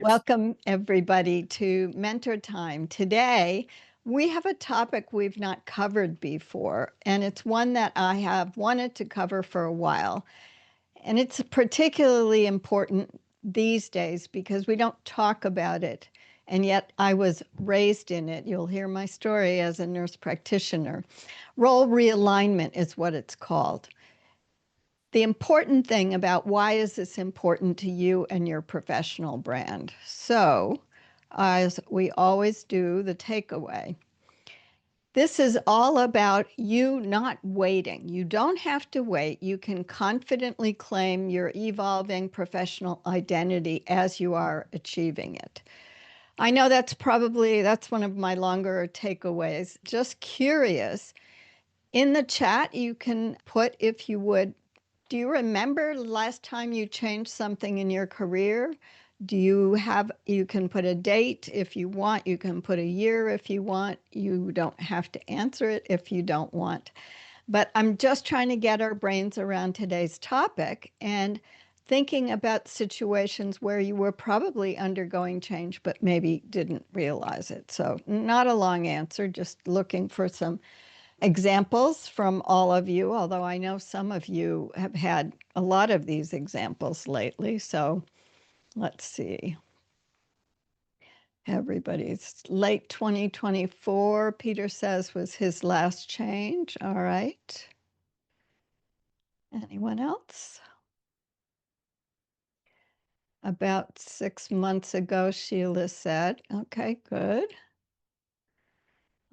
Welcome, everybody, to Mentor Time. Today, we have a topic we've not covered before, and it's one that I have wanted to cover for a while. And it's particularly important these days because we don't talk about it. And yet, I was raised in it. You'll hear my story as a nurse practitioner. Role realignment is what it's called. The important thing about why is this important to you and your professional brand? So, as we always do, the takeaway. This is all about you not waiting. You don't have to wait. You can confidently claim your evolving professional identity as you are achieving it. I know that's one of my longer takeaways. Just curious. In the chat, you can put, if you would, do you remember the last time you changed something in your career? You can put a date if you want. You can put a year if you want. You don't have to answer it if you don't want. But I'm just trying to get our brains around today's topic and thinking about situations where you were probably undergoing change, but maybe didn't realize it. So not a long answer, just looking for some examples from all of you, although I know some of you have had a lot of these examples lately. So let's see. Everybody's late 2024, Peter says, was his last change. All right. Anyone else? About 6 months ago, Sheila said. Okay, good.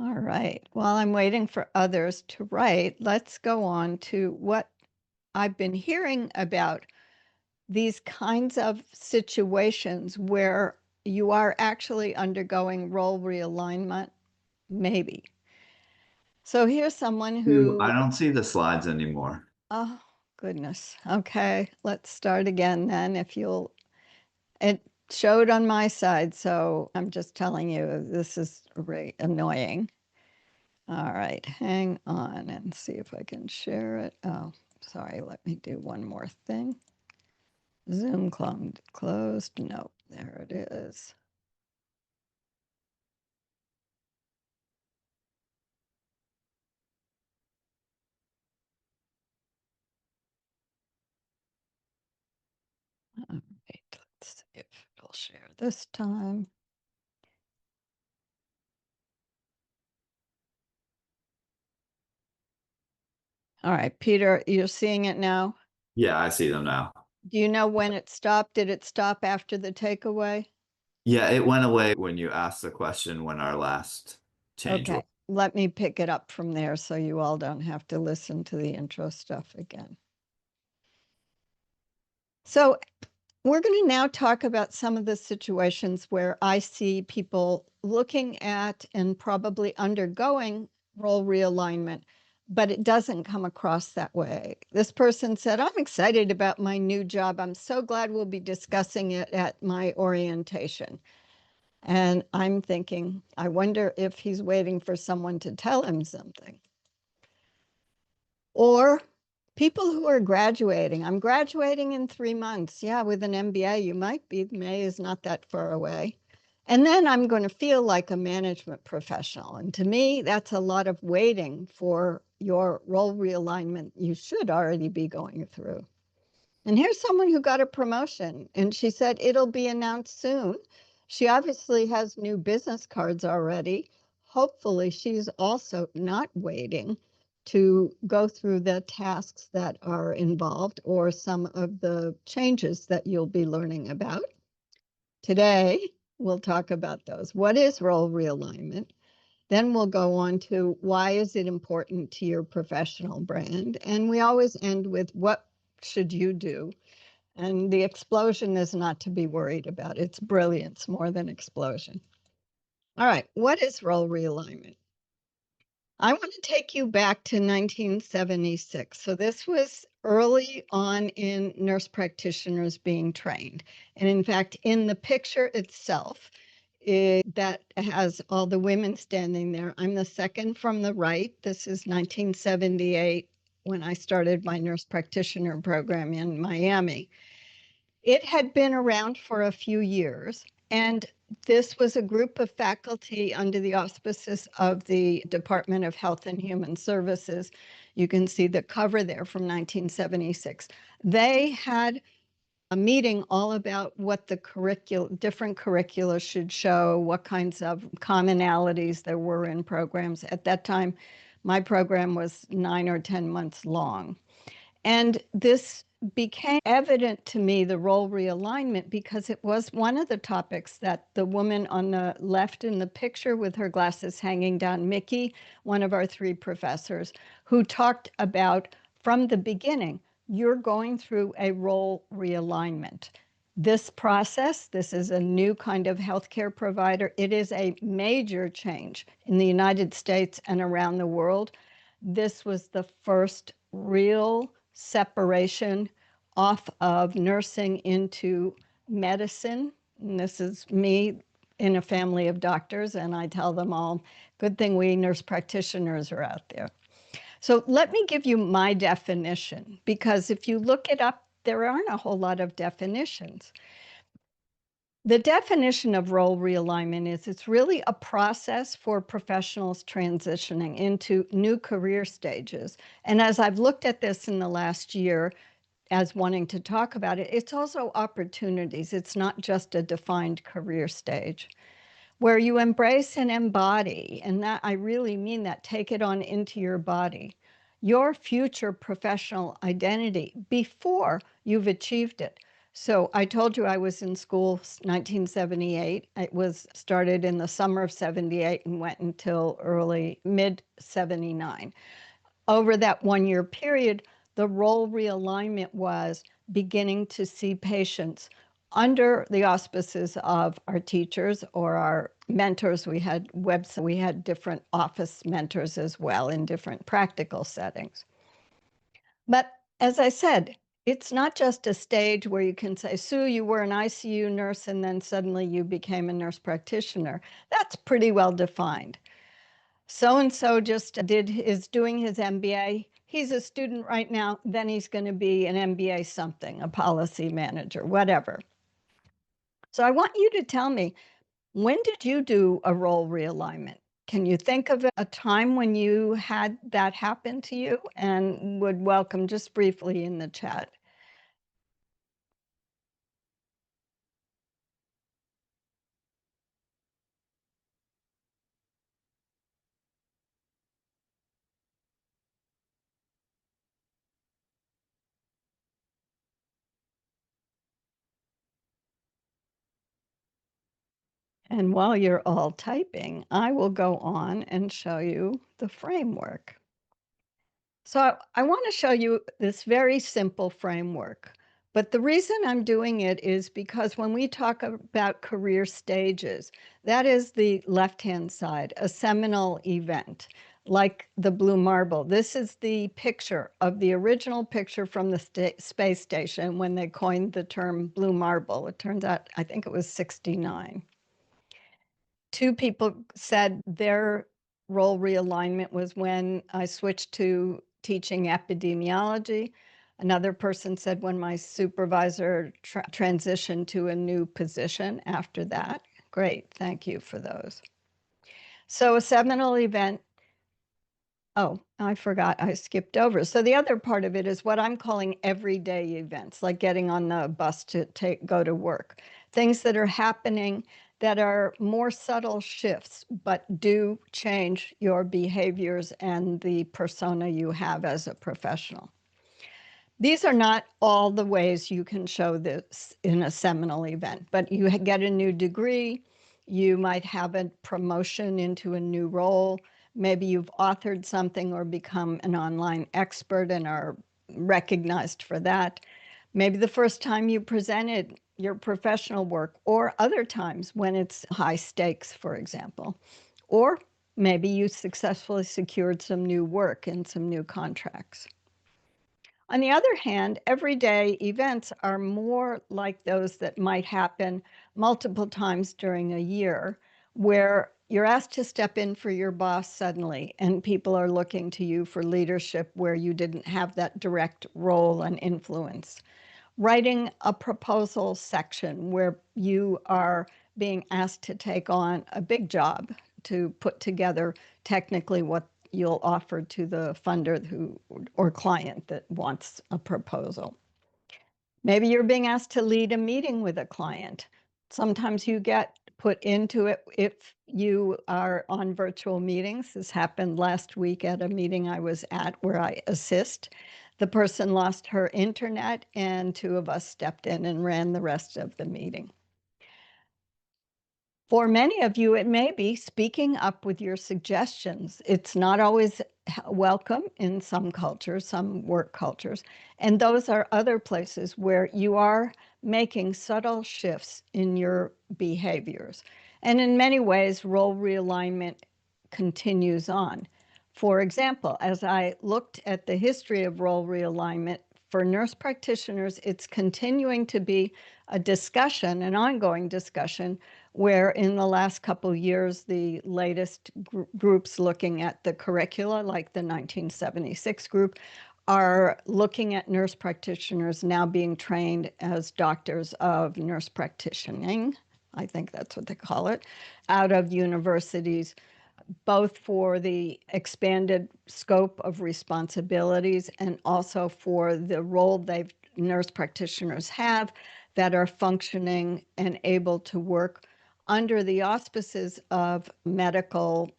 All right. While I'm waiting for others to write, let's go on to what I've been hearing about these kinds of situations where you are actually undergoing role realignment, maybe. So here's someone I who, don't see the slides anymore. oh, goodness. Okay, let's start again then. It showed on my side, so I'm just telling you this is really annoying. All right, hang on and see if I can share it. Oh, sorry, let me do one more thing. Zoom closed. No, there it is. All right, let's see if it'll share this time. All right, Peter, you're seeing it now? Yeah, I see them now. Do you know when it stopped? Did it stop after the takeaway? Yeah, it went away when you asked the question when our last change was. Okay, let me pick it up from there so you all don't have to listen to the intro stuff again. So we're going to now talk about some of the situations where I see people looking at and probably undergoing role realignment, but it doesn't come across that way. This person said, I'm excited about my new job. I'm so glad we'll be discussing it at my orientation. And I'm thinking, I wonder if he's waiting for someone to tell him something. Or people who are graduating. I'm graduating in 3 months. Yeah, with an MBA, you might be. May is not that far away. And then I'm going to feel like a management professional. And to me, that's a lot of waiting for your role realignment you should already be going through. And here's someone who got a promotion, and she said it'll be announced soon. She obviously has new business cards already. Hopefully, she's also not waiting to go through the tasks that are involved or some of the changes that you'll be learning about. Today, we'll talk about those. What is role realignment? Then we'll go on to why is it important to your professional brand? And we always end with what should you do? And the explosion is not to be worried about. It's brilliance more than explosion. All right, what is role realignment? I want to take you back to 1976. So this was early on in nurse practitioners being trained. And in fact, in the picture itself, that has all the women standing there. I'm the second from the right. This is 1978 when I started my nurse practitioner program in Miami. It had been around for a few years, And this was a group of faculty under the auspices of the Department of Health and Human Services. You can see the cover there from 1976. They had a meeting all about what the different curricula should show, what kinds of commonalities there were in programs. At that time, my program was 9 or 10 months long. And this became evident to me, the role realignment, because it was one of the topics that the woman on the left in the picture with her glasses hanging down, Mickey, one of our three professors, who talked about from the beginning, you're going through a role realignment. This process, this is a new kind of healthcare provider. It is a major change in the United States and around the world. This was the first real separation off of nursing into medicine. And this is me in a family of doctors, and I tell them all, good thing we nurse practitioners are out there. So let me give you my definition, because if you look it up, there aren't a whole lot of definitions. The definition of role realignment is it's really a process for professionals transitioning into new career stages. And as I've looked at this in the last year, as wanting to talk about it, it's also opportunities. It's not just a defined career stage where you embrace and embody, and that I really mean that, take it on into your body, your future professional identity before you've achieved it. So I told you I was in school 1978. It was started in the summer of 78 and went until early mid 79. Over that 1 year period, the role realignment was beginning to see patients under the auspices of our teachers or our mentors. We had we had different office mentors as well in different practical settings. But as I said, it's not just a stage where you can say, Sue, you were an ICU nurse and then suddenly you became a nurse practitioner. That's pretty well defined. So-and-so just is doing his MBA. He's a student right now, then he's going to be an MBA something, a policy manager, whatever. So I want you to tell me, when did you do a role realignment? Can you think of a time when you had that happen to you? And would welcome just briefly in the chat. And while you're all typing, I will go on and show you the framework. So I want to show you this very simple framework. But the reason I'm doing it is because when we talk about career stages, that is the left-hand side, a seminal event, like the blue marble. This is the picture of the original picture from the space station when they coined the term blue marble. It turns out, I think it was 69. Two people said their role realignment was when I switched to teaching epidemiology. Another person said when my supervisor transitioned to a new position after that. Great, thank you for those. So a seminal event. Oh, I forgot, I skipped over. So the other part of it is what I'm calling everyday events, like getting on the bus to go to work. Things that are happening that are more subtle shifts, but do change your behaviors and the persona you have as a professional. These are not all the ways you can show this in a seminal event, but you get a new degree, you might have a promotion into a new role, maybe you've authored something or become an online expert and are recognized for that. Maybe the first time you presented your professional work, or other times when it's high stakes, for example. Or maybe you successfully secured some new work and some new contracts. On the other hand, everyday events are more like those that might happen multiple times during a year, where you're asked to step in for your boss suddenly, and people are looking to you for leadership where you didn't have that direct role and influence. Writing a proposal section where you are being asked to take on a big job to put together technically what you'll offer to the funder who or client that wants a proposal. Maybe you're being asked to lead a meeting with a client. Sometimes you get put into it if you are on virtual meetings. This happened last week at a meeting I was at where I assist. The person lost her internet, and two of us stepped in and ran the rest of the meeting. For many of you, it may be speaking up with your suggestions. It's not always welcome in some cultures, some work cultures, and those are other places where you are making subtle shifts in your behaviors. And in many ways, role realignment continues on. For example, as I looked at the history of role realignment, for nurse practitioners, it's continuing to be a discussion, an ongoing discussion, where in the last couple of years, the latest groups looking at the curricula, like the 1976 group, are looking at nurse practitioners now being trained as doctors of nurse practitioning, I think that's what they call it, out of universities, both for the expanded scope of responsibilities and also for the role nurse practitioners have that are functioning and able to work under the auspices of medical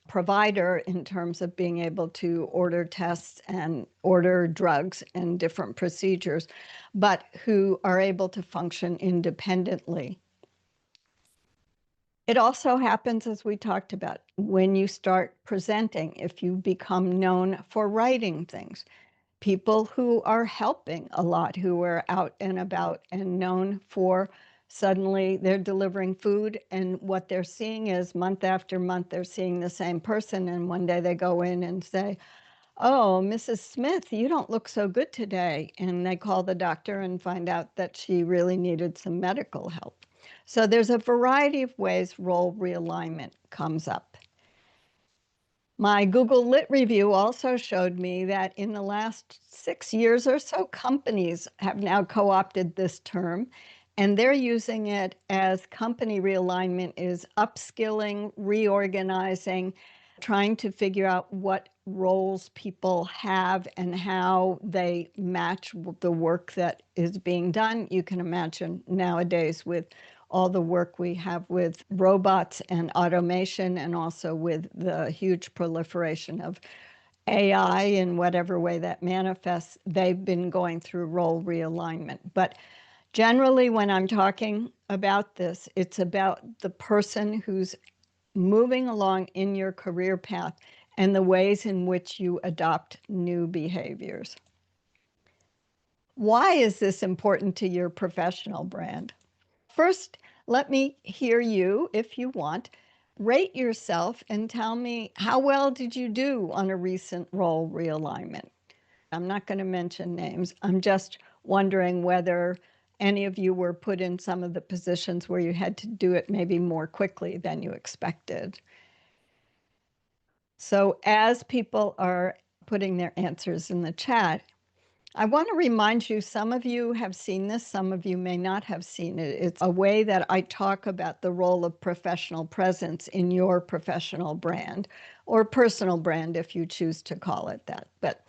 provider in terms of being able to order tests and order drugs and different procedures, but who are able to function independently. It also happens, as we talked about, when you start presenting, if you become known for writing things. People who are helping a lot, who are out and about and known for suddenly they're delivering food, and what they're seeing is month after month, they're seeing the same person, and one day they go in and say, "Oh, Mrs. Smith, you don't look so good today." And they call the doctor and find out that she really needed some medical help. So there's a variety of ways role realignment comes up. My Google Lit review also showed me that in the last 6 years or so, companies have now co-opted this term, and they're using it as company realignment is upskilling, reorganizing, trying to figure out what roles people have and how they match the work that is being done. You can imagine nowadays with all the work we have with robots and automation, and also with the huge proliferation of AI in whatever way that manifests, they've been going through role realignment. But generally, when I'm talking about this, it's about the person who's moving along in your career path and the ways in which you adopt new behaviors. Why is this important to your professional brand? First, let me hear you, if you want, rate yourself and tell me how well did you do on a recent role realignment. I'm not going to mention names. I'm just wondering whether any of you were put in some of the positions where you had to do it maybe more quickly than you expected. So as people are putting their answers in the chat, I want to remind you, some of you have seen this, some of you may not have seen it. It's a way that I talk about the role of professional presence in your professional brand, or personal brand if you choose to call it that. But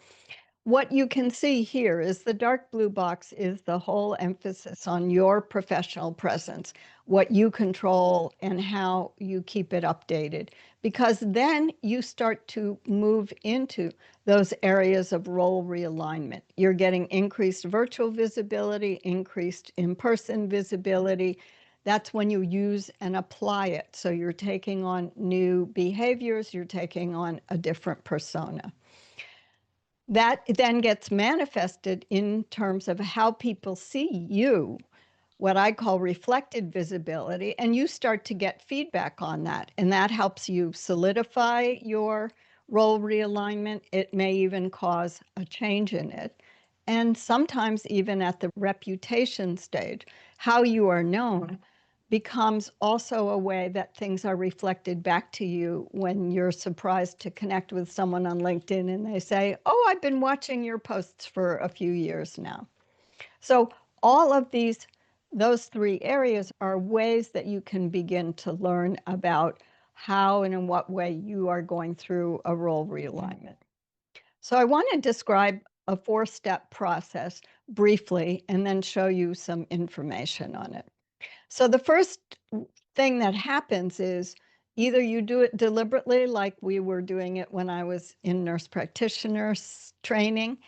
what you can see here is the dark blue box is the whole emphasis on your professional presence, what you control and how you keep it updated, because then you start to move into those areas of role realignment. You're getting increased virtual visibility, increased in-person visibility. That's when you use and apply it. So you're taking on new behaviors, you're taking on a different persona. That then gets manifested in terms of how people see you, what I call reflected visibility, and you start to get feedback on that. And that helps you solidify your role realignment. It may even cause a change in it. And sometimes even at the reputation stage, how you are known becomes also a way that things are reflected back to you when you're surprised to connect with someone on LinkedIn and they say, "Oh, I've been watching your posts for a few years now." So all of these those three areas are ways that you can begin to learn about how and in what way you are going through a role realignment. So I want to describe a 4-step process briefly and then show you some information on it. So the first thing that happens is either you do it deliberately, like we were doing it when I was in nurse practitioner training,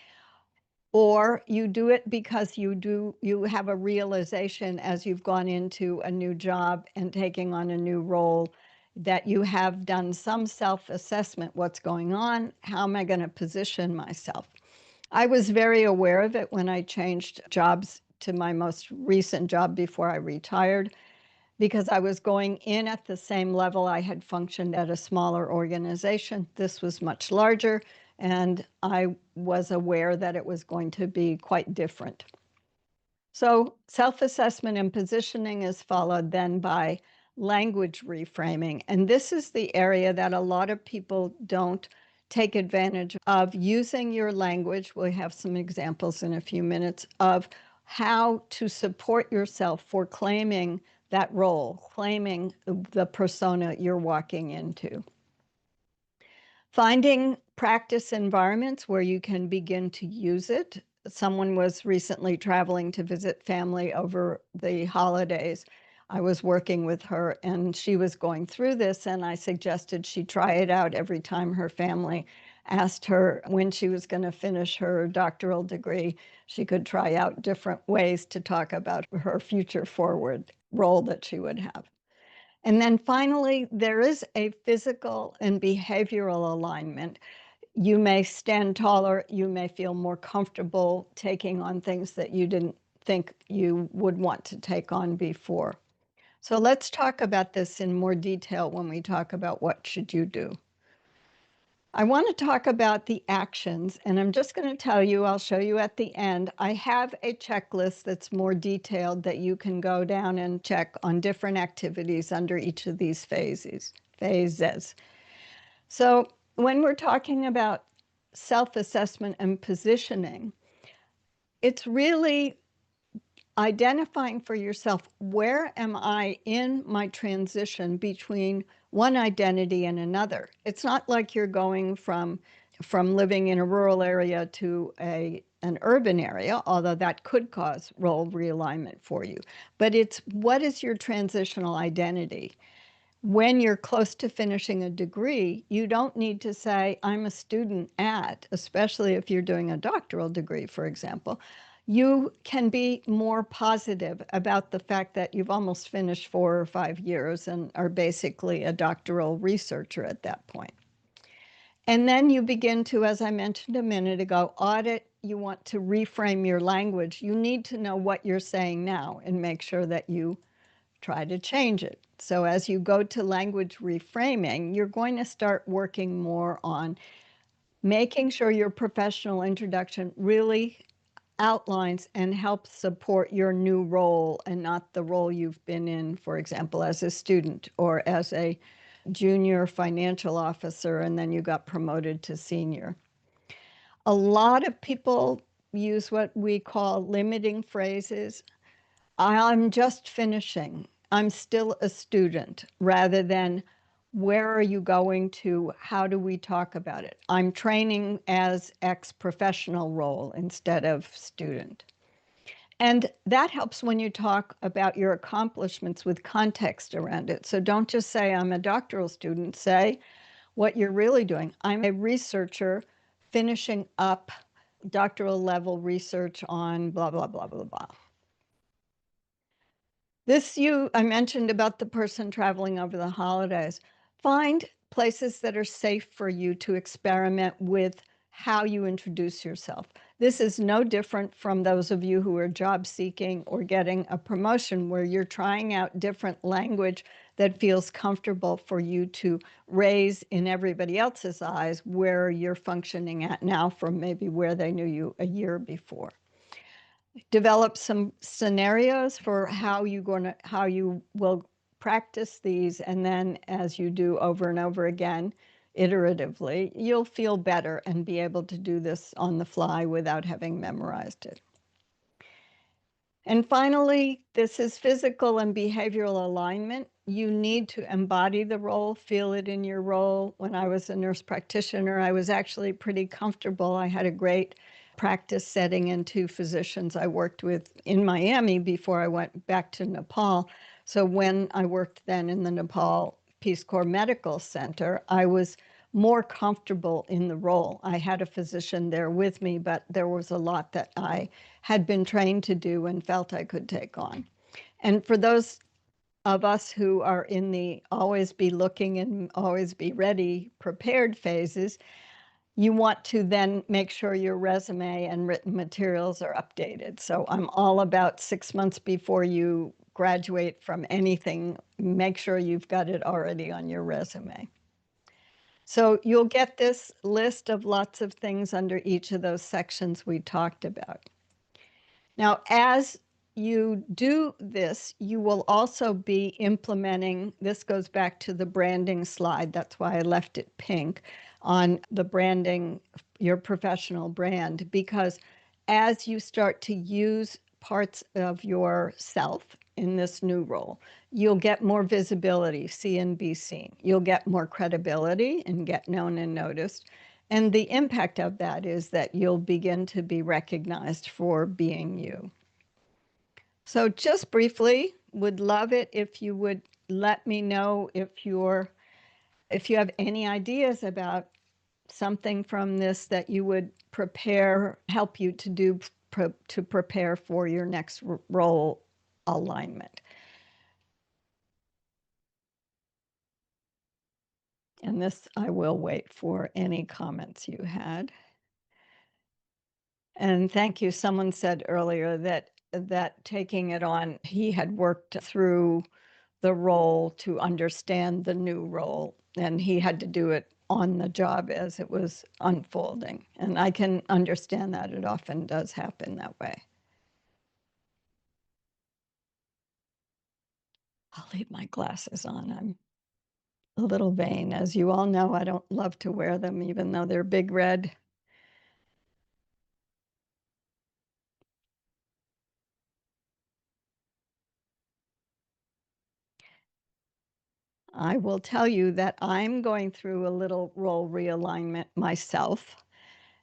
or you do it because you have a realization as you've gone into a new job and taking on a new role that you have done some self-assessment. What's going on? How am I going to position myself? I was very aware of it when I changed jobs to my most recent job before I retired, because I was going in at the same level I had functioned at a smaller organization. This was much larger, and I was aware that it was going to be quite different. So self-assessment and positioning is followed then by language reframing. And this is the area that a lot of people don't take advantage of, using your language. We'll have some examples in a few minutes of how to support yourself for claiming that role, claiming the persona you're walking into. Finding practice environments where you can begin to use it. Someone was recently traveling to visit family over the holidays. I was working with her and she was going through this, and I suggested she try it out every time her family asked her when she was going to finish her doctoral degree. She could try out different ways to talk about her future forward role that she would have. And then finally, there is a physical and behavioral alignment. You may stand taller, you may feel more comfortable taking on things that you didn't think you would want to take on before. So let's talk about this in more detail when we talk about what should you do. I want to talk about the actions, and I'm just going to tell you, I'll show you at the end. I have a checklist that's more detailed that you can go down and check on different activities under each of these phases. So when we're talking about self-assessment and positioning, it's really identifying for yourself, where am I in my transition between one identity and another? It's not like you're going from living in a rural area to an urban area, although that could cause role realignment for you. But it's, what is your transitional identity? When you're close to finishing a degree, you don't need to say, I'm a student at, especially if you're doing a doctoral degree, for example. You can be more positive about the fact that you've almost finished 4 or 5 years and are basically a doctoral researcher at that point. And then you begin to, as I mentioned a minute ago, audit. You want to reframe your language. You need to know what you're saying now and make sure that you try to change it. So as you go to language reframing, you're going to start working more on making sure your professional introduction really outlines and helps support your new role and not the role you've been in, for example, as a student or as a junior financial officer, and then you got promoted to senior. A lot of people use what we call limiting phrases. I'm just finishing. I'm still a student, rather than where are you going to? How do we talk about it? I'm training as X professional role instead of student. And that helps when you talk about your accomplishments with context around it. So don't just say, I'm a doctoral student. Say what you're really doing. I'm a researcher finishing up doctoral level research on blah, blah, blah, blah, blah. I mentioned about the person traveling over the holidays. Find places that are safe for you to experiment with how you introduce yourself. This is no different from those of you who are job seeking or getting a promotion, where you're trying out different language that feels comfortable for you to raise in everybody else's eyes where you're functioning at now from maybe where they knew you a year before. Develop some scenarios for how you will practice these, and then as you do over and over again, iteratively, you'll feel better and be able to do this on the fly without having memorized it. And finally, this is physical and behavioral alignment. You need to embody the role, feel it in your role. When I was a nurse practitioner, I was actually pretty comfortable. I had a great practice setting and two physicians I worked with in Miami before I went back to Nepal. So when I worked then in the Nepal Peace Corps Medical Center, I was more comfortable in the role. I had a physician there with me, but there was a lot that I had been trained to do and felt I could take on. And for those of us who are in the always be looking and always be ready, prepared phases, you want to then make sure your resume and written materials are updated. So I'm all about 6 months before you graduate from anything, make sure you've got it already on your resume. So you'll get this list of lots of things under each of those sections we talked about. Now, as you do this, you will also be implementing, this goes back to the branding slide, that's why I left it pink, on the branding, your professional brand, because as you start to use parts of yourself in this new role, you'll get more visibility, see and be seen. You'll get more credibility and get known and noticed. And the impact of that is that you'll begin to be recognized for being you. So just briefly, would love it if you would let me know if you have any ideas about something from this that you would help you to do to prepare for your next role alignment. And this, I will wait for any comments you had. And thank you. Someone said earlier that taking it on, he had worked through the role to understand the new role, and he had to do it on the job as it was unfolding. And I can understand that. It often does happen that way. I'll leave my glasses on. I'm a little vain. As you all know, I don't love to wear them, even though they're big red. I will tell you that I'm going through a little role realignment myself.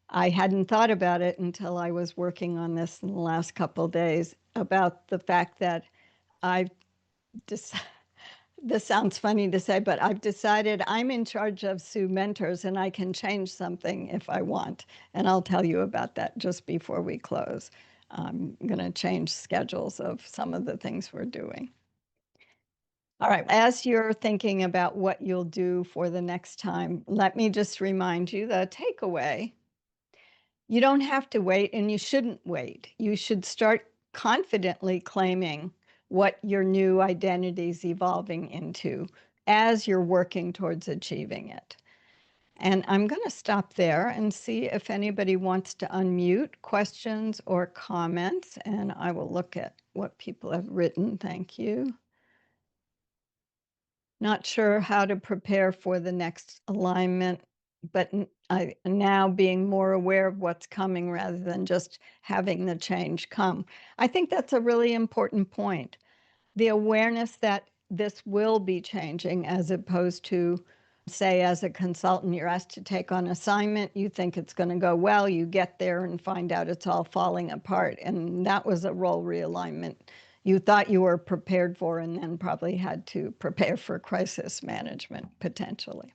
I hadn't thought about it until I was working on this in the last couple of days about the fact that I've just, this sounds funny to say, but I've decided I'm in charge of Sue Mentors and I can change something if I want. And I'll tell you about that just before we close. I'm going to change schedules of some of the things we're doing. All right, as you're thinking about what you'll do for the next time, let me just remind you the takeaway. You don't have to wait and you shouldn't wait. You should start confidently claiming what your new identity is evolving into as you're working towards achieving it. And I'm going to stop there and see if anybody wants to unmute questions or comments, and I will look at what people have written. Thank you. Not sure how to prepare for the next alignment, but I now being more aware of what's coming rather than just having the change come. I think that's a really important point. The awareness that this will be changing, as opposed to, say, as a consultant, you're asked to take on assignment, you think it's going to go well, you get there and find out it's all falling apart. And that was a role realignment you thought you were prepared for, and then probably had to prepare for crisis management potentially.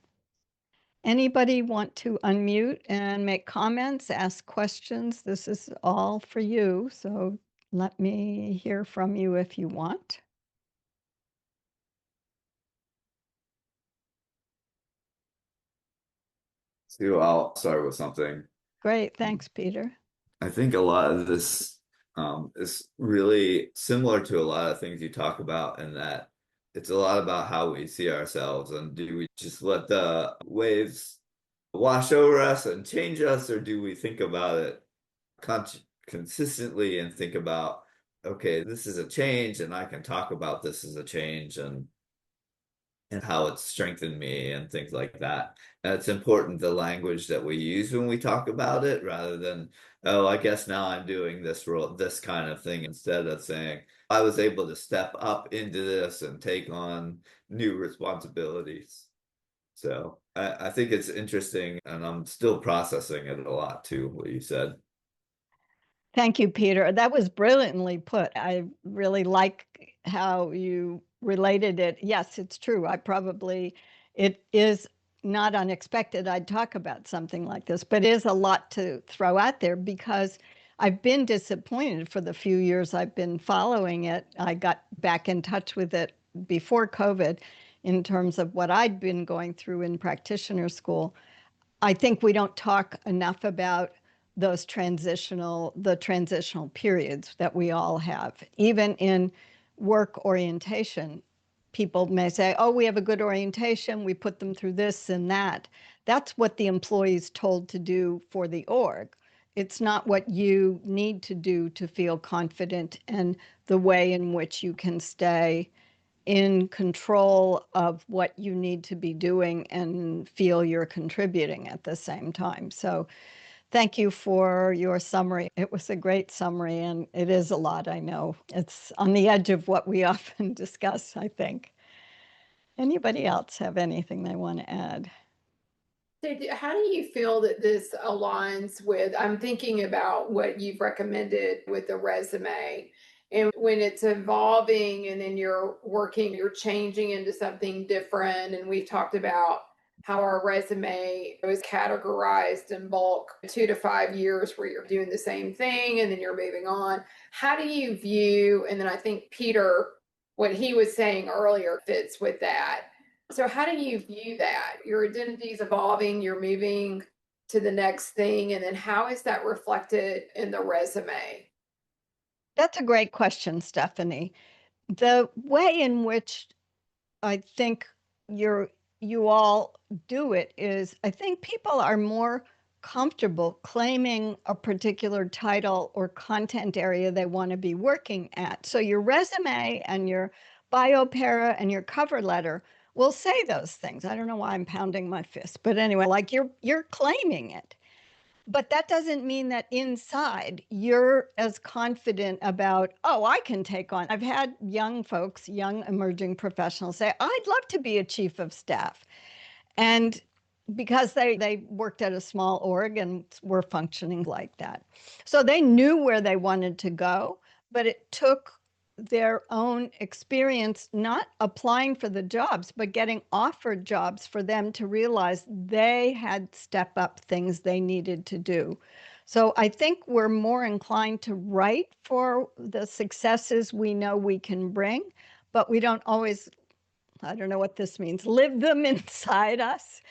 Anybody want to unmute and make comments, ask questions? This is all for you, so let me hear from you if you want. So I'll start with something. Great, thanks, Peter. I think a lot of this is really similar to a lot of things you talk about, in that it's a lot about how we see ourselves, and do we just let the waves wash over us and change us, or do we think about it consistently and think about, okay, this is a change and I can talk about this as a change, and and how it's strengthened me and things like that. And it's important the language that we use when we talk about it rather than, oh, I guess now I'm doing this role, this kind of thing, instead of saying, I was able to step up into this and take on new responsibilities. So I think it's interesting, and I'm still processing it a lot too, what you said. Thank you, Peter. That was brilliantly put. I really like how you related it. Yes, it's true. It is not unexpected I'd talk about something like this, but it is a lot to throw out there because I've been disappointed for the few years I've been following it. I got back in touch with it before COVID in terms of what I'd been going through in practitioner school. I think we don't talk enough about the transitional periods that we all have. Even in work orientation, people may say, oh, we have a good orientation, we put them through this and that. That's what the employee is told to do for the org. It's not what you need to do to feel confident and the way in which you can stay in control of what you need to be doing and feel you're contributing at the same time. So thank you for your summary. It was a great summary, and it is a lot, I know. It's on the edge of what we often discuss, I think. Anybody else have anything they want to add? So how do you feel that this aligns with? I'm thinking about what you've recommended with the resume. And when it's evolving and then you're working, you're changing into something different. And we've talked about how our resume was categorized in bulk 2 to 5 years where you're doing the same thing and then you're moving on. How do you view, and then I think Peter, what he was saying earlier fits with that. So how do you view that? Your identity is evolving, you're moving to the next thing, and then how is that reflected in the resume? That's a great question, Stephanie. The way in which I think you all do it is I think people are more comfortable claiming a particular title or content area they want to be working at. So your resume and your bio para and your cover letter will say those things. I don't know why I'm pounding my fist, but anyway, like you're claiming it. But that doesn't mean that inside you're as confident about, oh, I can take on. I've had young folks, young emerging professionals say, I'd love to be a chief of staff. And because they worked at a small org and were functioning like that. So they knew where they wanted to go, but it took their own experience, not applying for the jobs, but getting offered jobs for them to realize they had step up things they needed to do. So I think we're more inclined to write for the successes we know we can bring, but we don't always, I don't know what this means, live them inside us.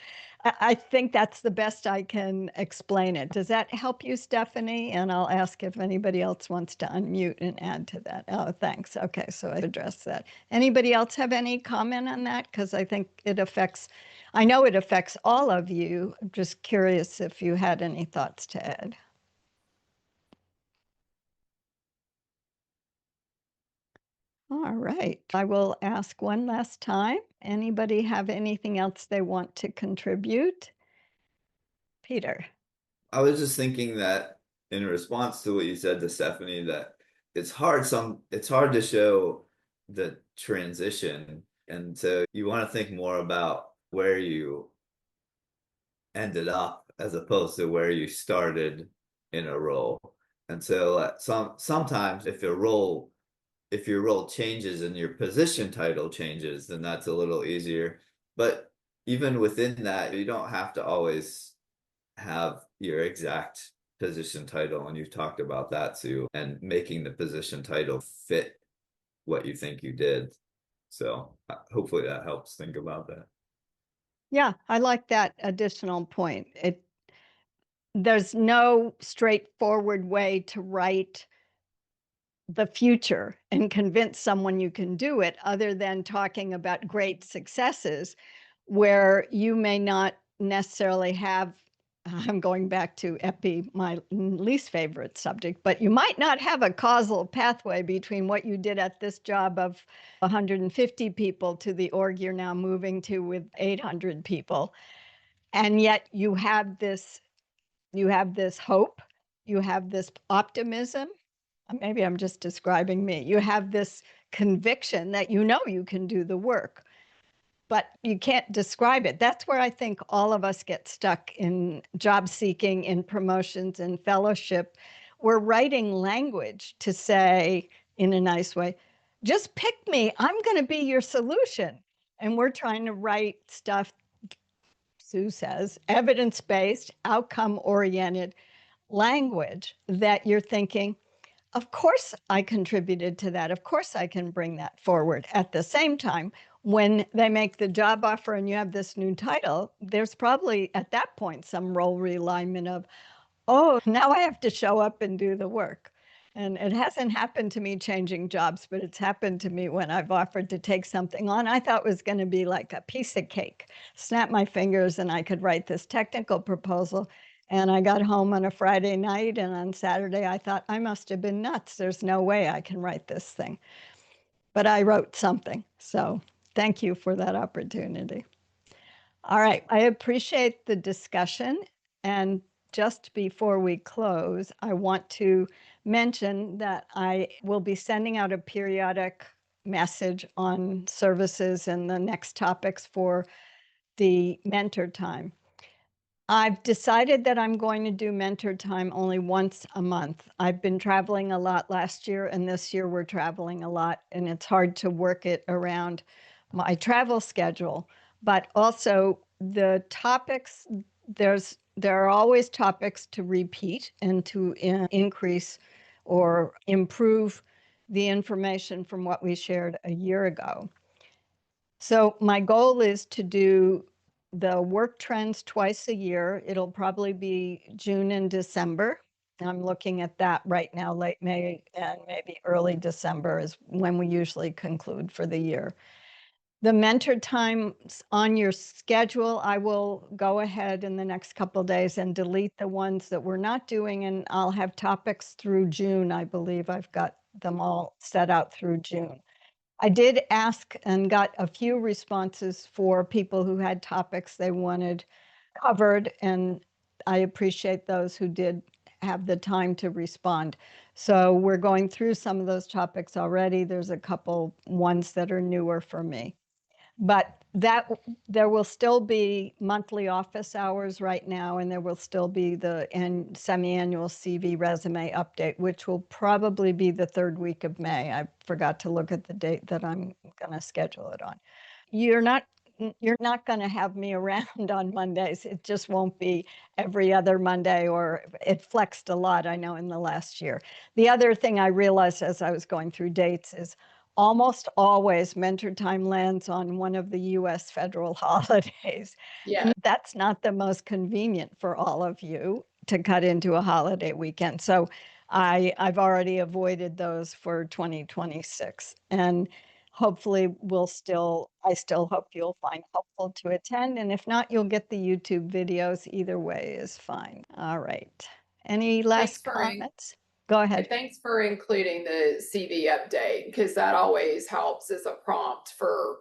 I think that's the best I can explain it. Does that help you, Stephanie? And I'll ask if anybody else wants to unmute and add to that. Oh, thanks. Okay, so I addressed that. Anybody else have any comment on that? Because I think I know it affects all of you. I'm just curious if you had any thoughts to add. All right, I will ask one last time. Anybody have anything else they want to contribute? Peter. I was just thinking that in response to what you said to Stephanie, that it's hard to show the transition. And so you want to think more about where you ended up as opposed to where you started in a role. And so sometimes if your role changes and your position title changes, then that's a little easier. But even within that, you don't have to always have your exact position title. And you've talked about that too, and making the position title fit what you think you did. So hopefully that helps think about that. Yeah, I like that additional point. There's no straightforward way to write the future and convince someone you can do it other than talking about great successes where you may not necessarily have I'm going back to epi, my least favorite subject, but you might not have a causal pathway between what you did at this job of 150 people to the org you're now moving to with 800 people. And yet you have this hope, you have this optimism. Maybe I'm just describing me. You have this conviction that you know you can do the work, but you can't describe it. That's where I think all of us get stuck in job seeking, in promotions, in fellowship. We're writing language to say, in a nice way, just pick me, I'm going to be your solution. And we're trying to write stuff, Sue says, evidence-based, outcome-oriented language that you're thinking, of course I contributed to that. Of course I can bring that forward. At the same time, when they make the job offer and you have this new title, there's probably at that point some role realignment of, oh, now I have to show up and do the work. And it hasn't happened to me changing jobs, but it's happened to me when I've offered to take something on I thought was going to be like a piece of cake. Snap my fingers and I could write this technical proposal. And I got home on a Friday night, and on Saturday I thought, I must have been nuts. There's no way I can write this thing. But I wrote something. So thank you for that opportunity. All right, I appreciate the discussion. And just before we close, I want to mention that I will be sending out a periodic message on services and the next topics for the mentor time. I've decided that I'm going to do mentor time only once a month. I've been traveling a lot last year, and this year we're traveling a lot, and it's hard to work it around my travel schedule. But also the topics, there are always topics to repeat and to increase or improve the information from what we shared a year ago. So my goal is to do the work trends twice a year. It'll probably be June and December. I'm looking at that right now, late May and maybe early December is when we usually conclude for the year. The mentor times on your schedule, I will go ahead in the next couple of days and delete the ones that we're not doing, and I'll have topics through June. I believe I've got them all set out through June. I did ask and got a few responses for people who had topics they wanted covered, and I appreciate those who did have the time to respond. So we're going through some of those topics already. There's a couple ones that are newer for me. But that there will still be monthly office hours right now, and there will still be the semi-annual CV resume update, which will probably be the third week of May. I forgot to look at the date that I'm going to schedule it on. You're not going to have me around on Mondays. It just won't be every other Monday, or it flexed a lot, I know, in the last year. The other thing I realized as I was going through dates is almost always mentor time lands on one of the US federal holidays. Yeah. And that's not the most convenient for all of you to cut into a holiday weekend. So I've already avoided those for 2026. And hopefully I still hope you'll find helpful to attend. And if not, you'll get the YouTube videos. Either way is fine. All right. Any last comments? Go ahead. Thanks for including the CV update, because that always helps as a prompt for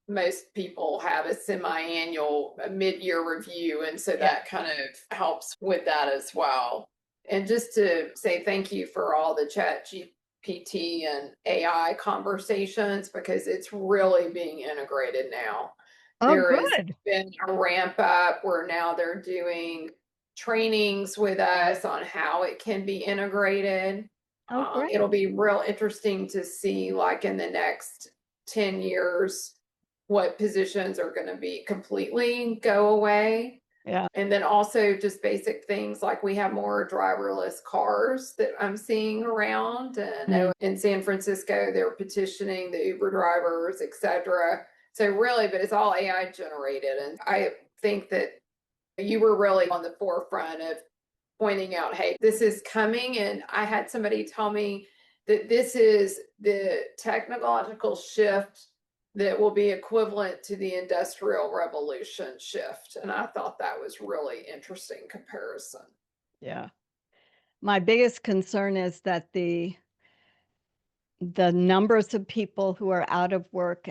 most people have a semi-annual mid-year review. And so that kind of helps with that as well. And just to say thank you for all the ChatGPT and AI conversations, because it's really being integrated now. Oh, there good. has been a ramp up where now they're doing trainings with us on how it can be integrated. Oh, great. It'll be real interesting to see, like in the next 10 years, what positions are going to be completely go away. Yeah. And then also just basic things like we have more driverless cars that I'm seeing around. And in San Francisco, they're petitioning the Uber drivers, etc. So really, but it's all AI generated. And I think that you were really on the forefront of pointing out, hey, this is coming. And I had somebody tell me that this is the technological shift that will be equivalent to the Industrial Revolution shift. And I thought that was really interesting comparison. Yeah. My biggest concern is that the numbers of people who are out of work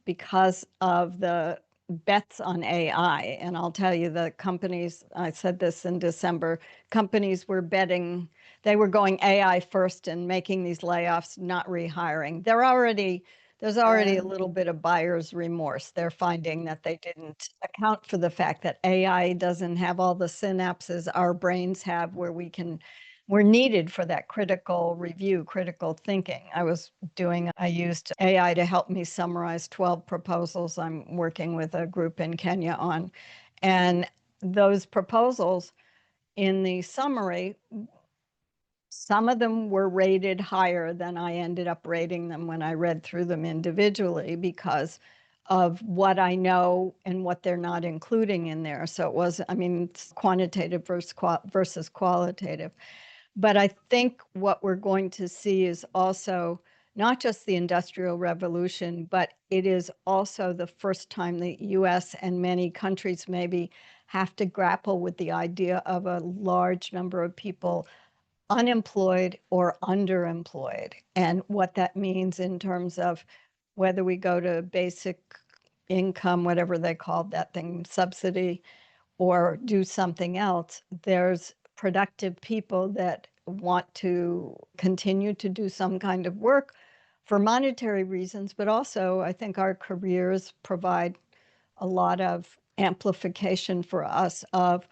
because of the bets on AI. And I'll tell you, the companies, I said this in December, companies were betting, they were going AI first and making these layoffs, not rehiring. There's already a little bit of buyer's remorse. They're finding that they didn't account for the fact that AI doesn't have all the synapses our brains have where we're needed for that critical review, critical thinking. I used AI to help me summarize 12 proposals I'm working with a group in Kenya on. And those proposals in the summary, some of them were rated higher than I ended up rating them when I read through them individually because of what I know and what they're not including in there. So it's quantitative versus qualitative. But I think what we're going to see is also not just the Industrial Revolution, but it is also the first time the US and many countries maybe have to grapple with the idea of a large number of people unemployed or underemployed, and what that means in terms of whether we go to basic income, whatever they called that thing, subsidy, or do something else. There's productive people that want to continue to do some kind of work for monetary reasons, but also I think our careers provide a lot of amplification for us of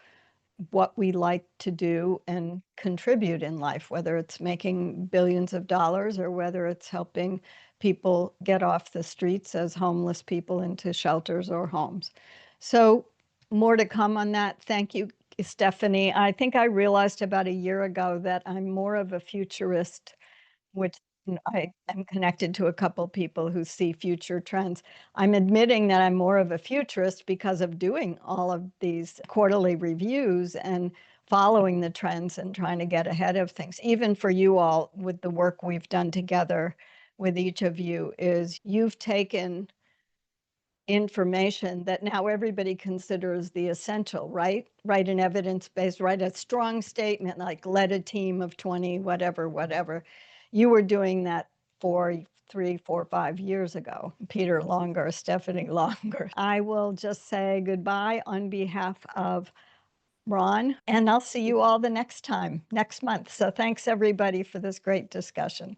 what we like to do and contribute in life, whether it's making billions of dollars or whether it's helping people get off the streets as homeless people into shelters or homes. So more to come on that. Thank you, Stephanie. I think I realized about a year ago that I'm more of a futurist, which I am connected to a couple people who see future trends. I'm admitting that I'm more of a futurist because of doing all of these quarterly reviews and following the trends and trying to get ahead of things. Even for you all, with the work we've done together with each of you, is you've taken information that now everybody considers the essential, right? Write an evidence-based, write a strong statement like led a team of 20, whatever. You were doing that 3, 4, 5 years ago. Peter longer, Stephanie longer. I will just say goodbye on behalf of Ron, and I'll see you all the next month. So thanks everybody for this great discussion.